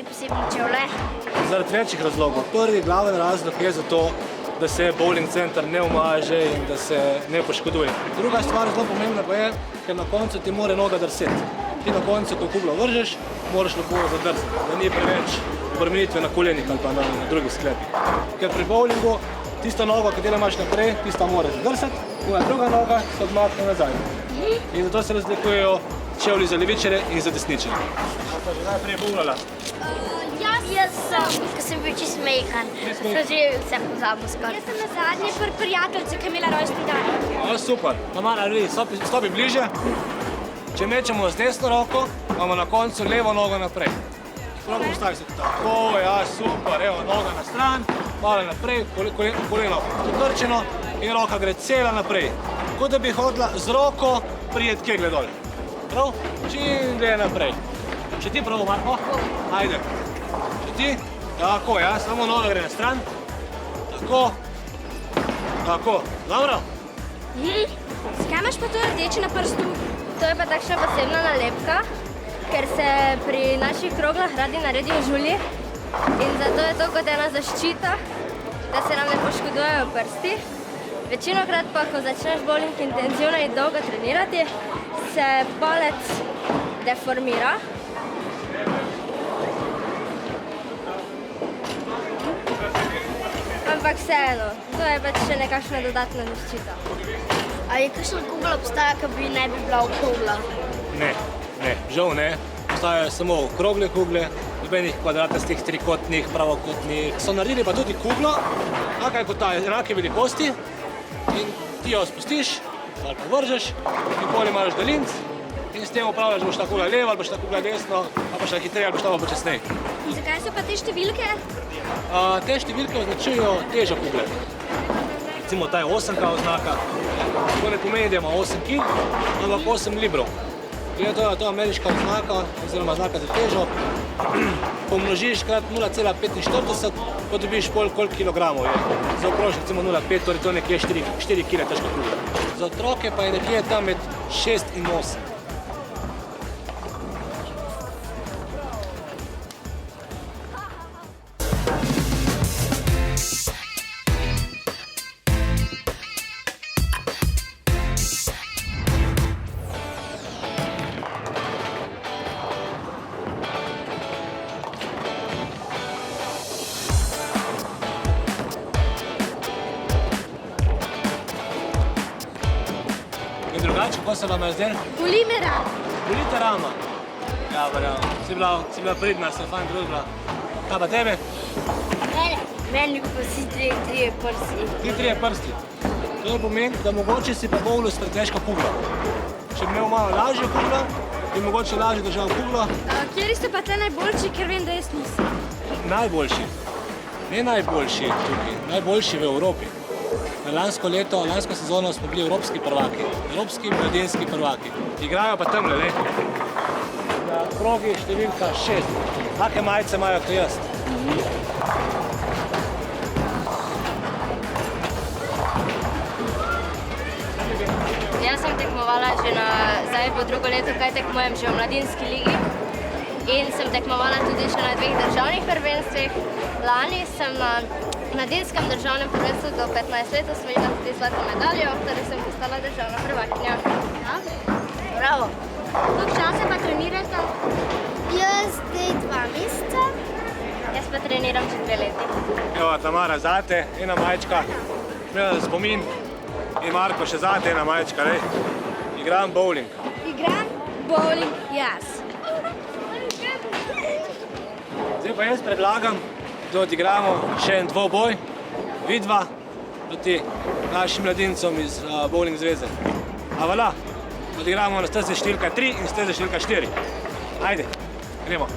posebne čevlje? Zaradi večjih razlogov. Prvi glaven razlog je zato, da se bowling center ne umaže in da se ne poškoduje. Druga stvar zelo pomembna pa je, ker na koncu ti mora noga drseti. Ti na koncu, ko kuglo vržeš, moraš lahko zadrsati, da ni preveč obremenitve na kolenih ali pa na drugih sklepih. Ker pri bowlingu tista noga, katero imaš naprej, tista mora zadrsati, in druga noga se odmakne nazaj. In zato se razlikujejo čevlji za levičarje in za desničarje. Pa že najprej bowlala. Jaz sem, ko sem bil čisto mehan. Sem že vse pozabil skoraj. Jaz sem na zadnje pri prijateljici, ki je imela rojstni dan. Super. Tamara, stopi bliže. Če mečemo z desno roko, imamo na koncu levo nogo naprej. Prav postavi se tako, ja, super, evo, noga na stran, malo naprej, koleno potrčeno in roka gre cela naprej. Kot da bi hodila z roko prijet kegle dol. Prav? Čim gre naprej. Če ti prav, Marko? Ajde. Če ti? Tako, ja, samo noga gre na stran. Tako. Tako. Dobro? Zakaj imaš pa to rdeče na prstu? To je pa takšna posebna nalepka, ker se pri naših kroglah radi naredijo žulji in zato je to kot ena zaščita, da se nam ne poškodujejo prsti. Večinokrat pa, ko začneš bowling intenzivno in dolgo trenirati, se palec deformira. Ampak vseeno, to je pač še nekakšna dodatna zaščita. Ali kakšna kugla obstaja, ki bi ne bi bila okrogla? Ne, žal ne. Obstajajo samo okrogle kugle, nobenih kvadratastih, trikotnih, pravokotnih. So naredili pa tudi kuglo, taka je kot ta enake velikosti in ti jo spustiš ali pa vržeš in pol imaš daljinc in s tem upravljaš, boš ta kugla levo ali boš ta kugla desno, ali boš ta hitreje ali boš ta počasneje. In zakaj so pa te številke? Te številke označujejo težo kugle. Recimo ta je 8K oznaka. To ne pomeni, da ima 8 kg, ampak 8 librov. Glede to je to ameriška oznaka, oziroma znaka za težo. Pomnožiš krat 0,45, pa dobiš koliko kilogramov je. Za okrožje recimo 0,5, torej to je nekje 4 kg težka kugla. Za otroke pa je nekje tam med 6 in 8. In drugače, kako se vam je zdaj? Boli me rama. Boli te rama? Ja, verjamem. Si bila pridna, se fajn družila. Kaj pa tebe? Meni pa si trije prsti. Ti 3 prsti. To pomeni, da mogoče si pa bowlu s pretežko kuglo. Če bi imel malo lažjo kuglo, bi mogoče lažje držal kuglo. Kjeri so pa te najboljši, ker vem, da jaz nisem? Najboljši. Ne najboljši tukaj, najboljši v Evropi. Lansko sezono smo bili evropski prvaki, evropski mladinski prvaki. Igrajo pa tamle, ne? Na krogi številka 6. Take majice imajo kot jaz. Jaz sem tekmovala že zdaj po drugo leto, kaj tekmujem že v mladinski ligi. In sem tekmovala tudi še na 2 državnih prvenstvih. Lani sem na mladinskem državnem prvenstvu do 15 let osvojila tudi zlato medaljo, torej sem postala državna prvakinja. Bravo! Koliko časa pa trenirate? Jaz zdaj 2 meseca. Jaz pa treniram že 2 leti. Evo, Tamara, zate, ena majčka. Imela za spomin. In Marko, še zate ena majčka, ne? Igram bowling. Igram bowling, jaz. Zdaj pa jaz predlagam, da odigramo še en dvoboj, vidva, proti našim mladincom iz Bowling zveze. A voilà, odigramo na stezi številka 3 in stezi številka 4. Ajde, gremo.